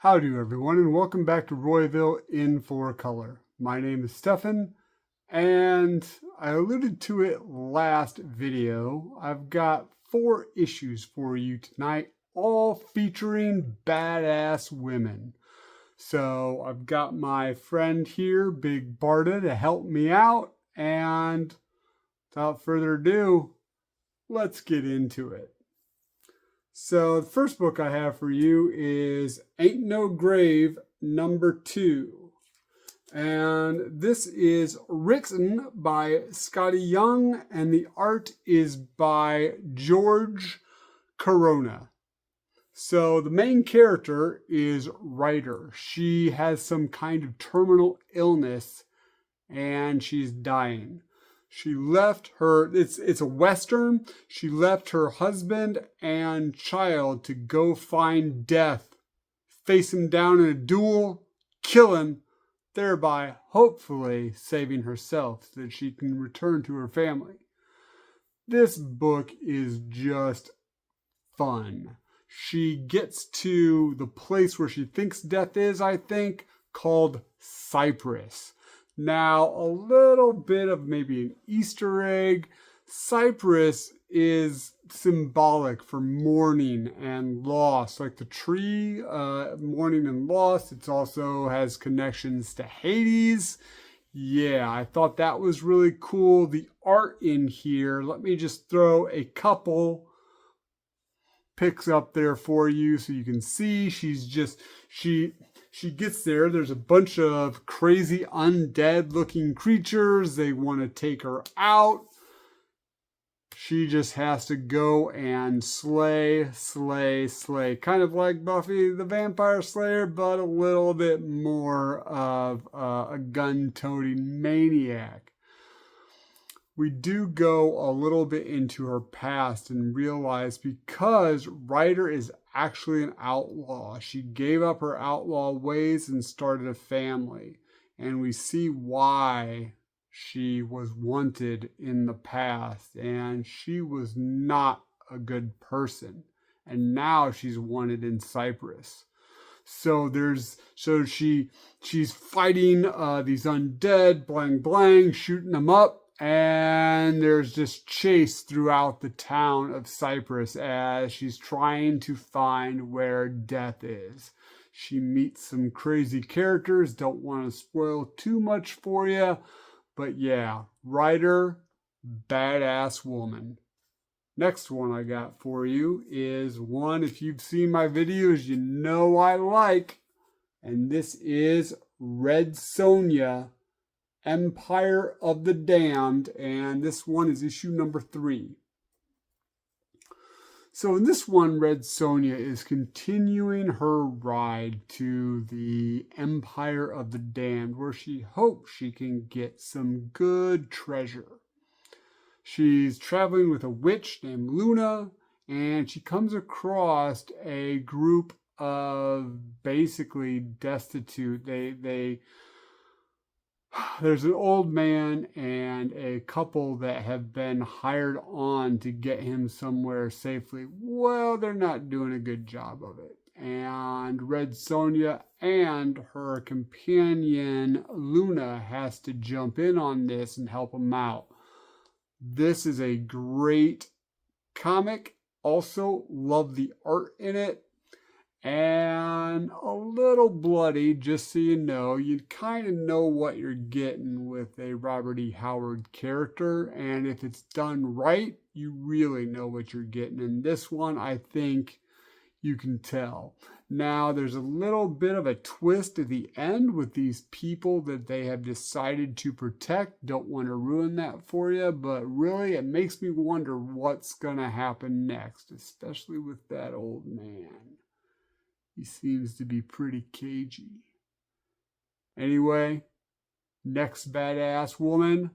Howdy everyone, and welcome back to Royville in 4Color. My name is Stefan, and I alluded to it last video. I've got 4 issues for you tonight, all featuring badass women. So I've got my friend here, Big Barda, to help me out, and without further ado, let's get into it. So the first book I have for you is Ain't No Grave #2. And this is written by Scotty Young and the art is by George Corona. So the main character is Ryder. She has some kind of terminal illness and she's dying. She left her, it's a Western. She left her husband and child to go find death, face him down in a duel, kill him, thereby hopefully saving herself so that she can return to her family. This book is just fun. She gets to the place where she thinks death is, I think, called Cyprus. Now, a little bit of maybe an Easter egg. Cyprus is symbolic for mourning and loss, like the tree, mourning and loss. It also has connections to Hades. Yeah, I thought that was really cool. The art in here, let me just throw a couple pics up there for you so you can see. She gets there. There's a bunch of crazy undead looking creatures. They want to take her out. She just has to go and slay. Kind of like Buffy the Vampire Slayer, but a little bit more of a gun-toting maniac. We do go a little bit into her past and realize because Ryder is actually an outlaw, she gave up her outlaw ways and started a family. And we see why she was wanted in the past. And she was not a good person. And now she's wanted in Cyprus. So she's fighting these undead, blang, shooting them up. And there's this chase throughout the town of Cyprus as she's trying to find where death is. She meets some crazy characters. Don't want to spoil too much for you. But yeah, Ryder, badass woman. Next one I got for you is one, if you've seen my videos, you know I like. And this is Red Sonja, Empire of the Damned, and this one is issue #3. So in this one, Red Sonja is continuing her ride to the Empire of the Damned, where she hopes she can get some good treasure. She's traveling with a witch named Luna, and she comes across a group of basically destitute. There's an old man and a couple that have been hired on to get him somewhere safely. Well, they're not doing a good job of it. And Red Sonja and her companion Luna has to jump in on this and help them out. This is a great comic. Also, love the art in it. And a little bloody, just so you know. You kind of know what you're getting with a Robert E. Howard character. And if it's done right, you really know what you're getting. In this one, I think you can tell. Now, there's a little bit of a twist at the end with these people that they have decided to protect. Don't want to ruin that for you, but really it makes me wonder what's going to happen next, especially with that old man. He seems to be pretty cagey. Anyway, next badass woman,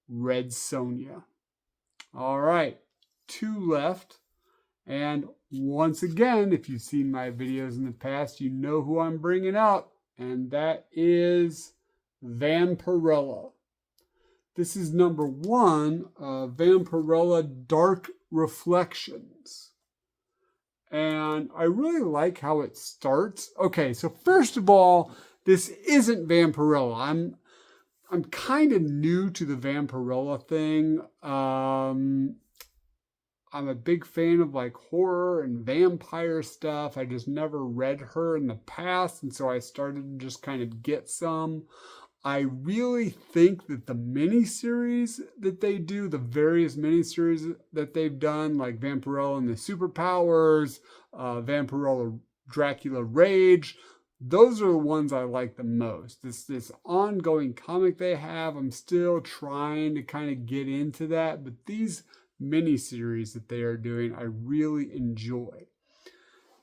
Red Sonja. All right, 2 left. And once again, if you've seen my videos in the past, you know who I'm bringing up. And that is Vampirella. This is #1 of Vampirella Dark Reflections. and I really like how it starts. Okay, so first of all, this isn't Vampirella. I'm kind of new to the Vampirella thing. I'm a big fan of like horror and vampire stuff. I just never read her in the past, and so I started to just kind of get some. I really think that the miniseries that they do, the various miniseries that they've done, like Vampirella and the Superpowers, Vampirella Dracula Rage, those are the ones I like the most. This ongoing comic they have, I'm still trying to kind of get into that, but these miniseries that they are doing, I really enjoy.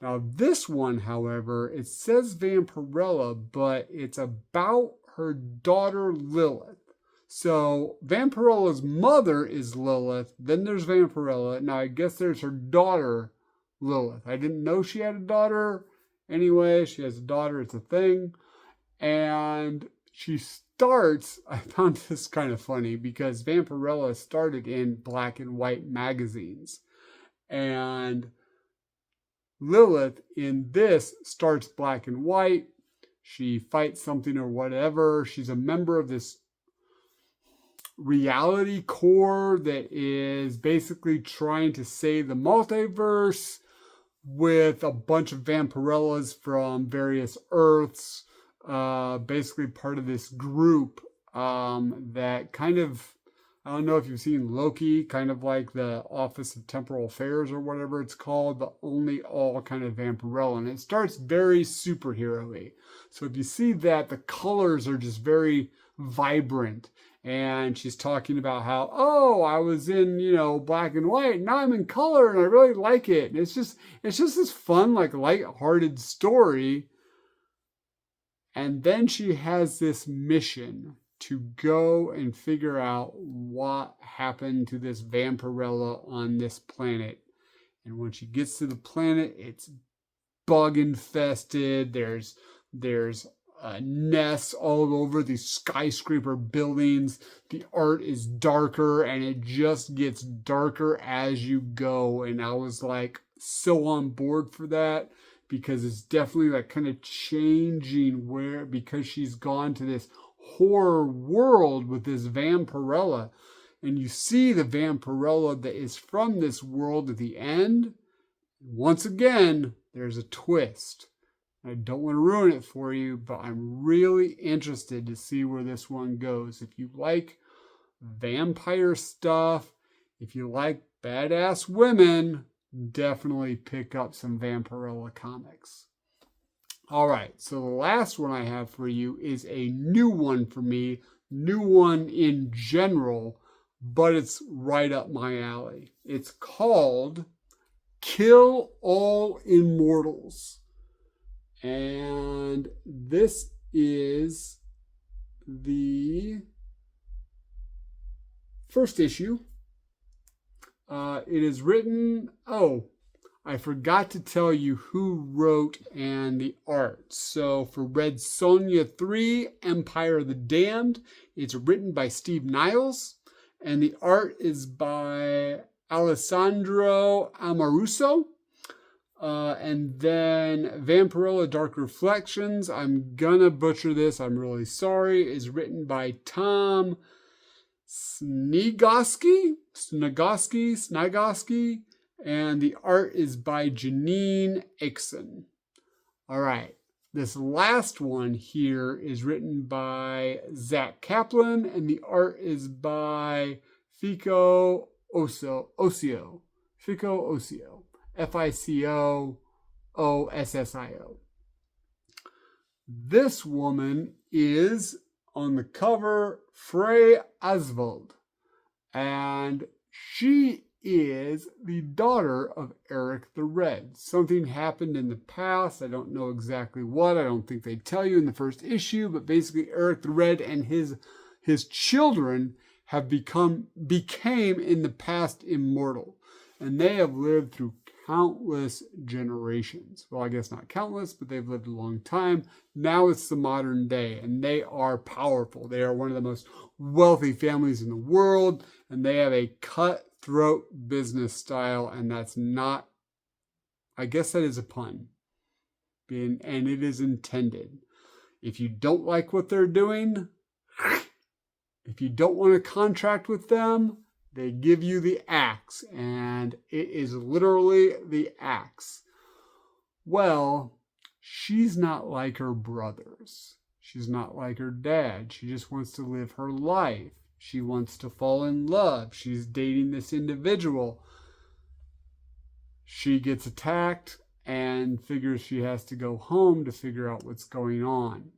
Now, this one, however, it says Vampirella, but it's about her daughter Lilith. So, Vampirella's mother is Lilith, then there's Vampirella. Now, I guess there's her daughter Lilith. I didn't know she had a daughter. Anyway, she has a daughter, it's a thing. And she starts, I found this kind of funny because Vampirella started in black and white magazines. And Lilith in this starts black and white. She fights something or whatever. She's a member of this reality core that is basically trying to save the multiverse with a bunch of Vampirellas from various Earths. Basically part of this group that kind of, I don't know if you've seen Loki, kind of like the Office of Temporal Affairs or whatever it's called, but only all kind of Vampirella. And it starts very superhero-y. So if you see that, the colors are just very vibrant. And she's talking about how, oh, I was in, black and white, now I'm in color and I really like it. And it's just this fun, like light-hearted story. And then she has this mission to go and figure out what happened to this Vampirella on this planet. And when she gets to the planet, it's bug infested. There's nests all over these skyscraper buildings. The art is darker and it just gets darker as you go. And I was like so on board for that because it's definitely like kind of changing because she's gone to this horror world with this Vampirella, and you see the Vampirella that is from this world at the end. Once again, there's a twist. I don't want to ruin it for you, but I'm really interested to see where this one goes. If you like vampire stuff, if you like badass women, definitely pick up some Vampirella comics. All right, so the last one I have for you is a new one for me, new one in general, but it's right up my alley. It's called Kill All Immortals. And this is the first issue. It is written, I forgot to tell you who wrote and the art. So for Red Sonja 3, Empire of the Damned, it's written by Steve Niles. And the art is by Alessandro Amoruso. And then Vampirella Dark Reflections, I'm gonna butcher this, I'm really sorry, is written by Tom Snigoski, and the art is by Janine Ixon. All right, this last one here is written by Zach Kaplan, and the art is by Fico Ossio. Ficoossio. This woman is on the cover Frey Asvold, and she is the daughter of Eric the Red. Something happened in the past. I don't know exactly what. I don't think they tell you in the first issue, but basically Eric the Red and his children have became in the past immortal, and they have lived through countless generations. Well, I guess not countless, but they've lived a long time. Now it's the modern day, and they are powerful. They are one of the most wealthy families in the world, and they have a cutthroat business style, and that's not I guess that is a pun. And it is intended. If you don't like what they're doing, if you don't want to contract with them, they give you the axe. And it is literally the axe. Well, she's not like her brothers. She's not like her dad. She just wants to live her life. She wants to fall in love. She's dating this individual. She gets attacked and figures she has to go home to figure out what's going on.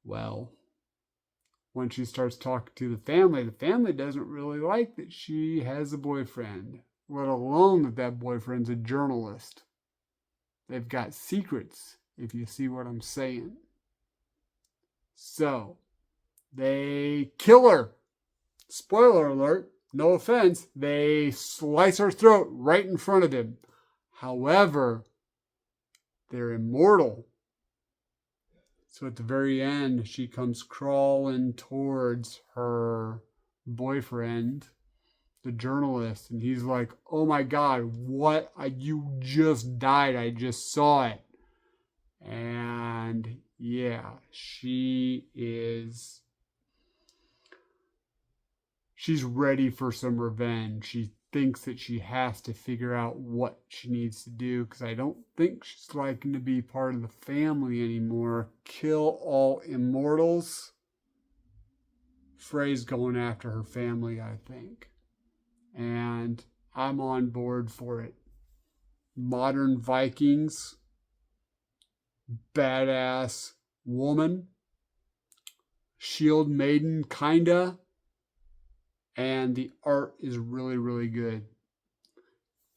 Well, when she starts talking to the family doesn't really like that she has a boyfriend, let alone that that boyfriend's a journalist. They've got secrets, if you see what I'm saying. So, they kill her. Spoiler alert, no offense, they slice her throat right in front of him. However, they're immortal. So at the very end, she comes crawling towards her boyfriend, the journalist, and he's like, "Oh my God, what? You just died. I just saw it." And yeah, she's ready for some revenge. She thinks that she has to figure out what she needs to do, because I don't think she's liking to be part of the family anymore. Kill all immortals. Frey's going after her family, I think. And I'm on board for it. Modern Vikings, badass woman, shield maiden kinda, and the art is really, really good.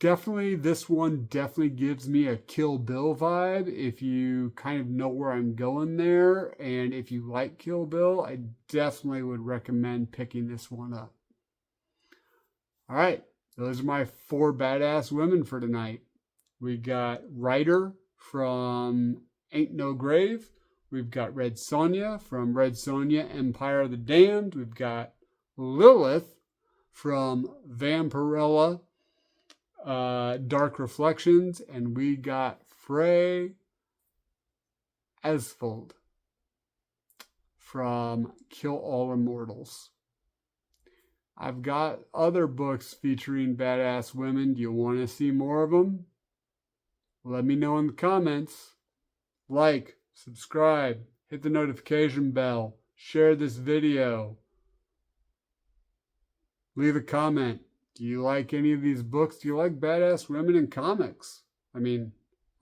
Definitely, this one definitely gives me a Kill Bill vibe. If you kind of know where I'm going there, and if you like Kill Bill, I definitely would recommend picking this one up. All right, those are my 4 badass women for tonight. We got Ryder from Ain't No Grave. We've got Red Sonja from Red Sonja, Empire of the Damned. We've got Lilith from Vampirella, Dark Reflections. And we got Frey Esfold from Kill All Immortals. I've got other books featuring badass women. Do you want to see more of them? Let me know in the comments. Like, subscribe, hit the notification bell, share this video. Leave a comment. Do you like any of these books? Do you like badass women in comics? I mean,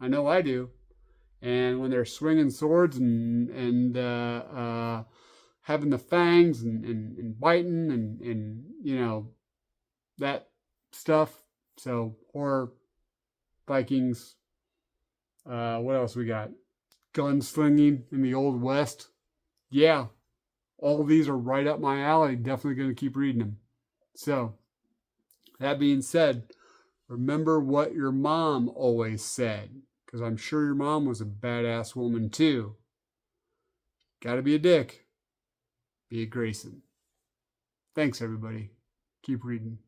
I know I do. And when they're swinging swords and having the fangs and biting and you know, that stuff. So, horror, Vikings. What else we got? Gunslinging in the Old West. Yeah, all of these are right up my alley. Definitely going to keep reading them. So, that being said, remember what your mom always said, because I'm sure your mom was a badass woman too. Gotta be a dick. Be a Grayson. Thanks, everybody. Keep reading.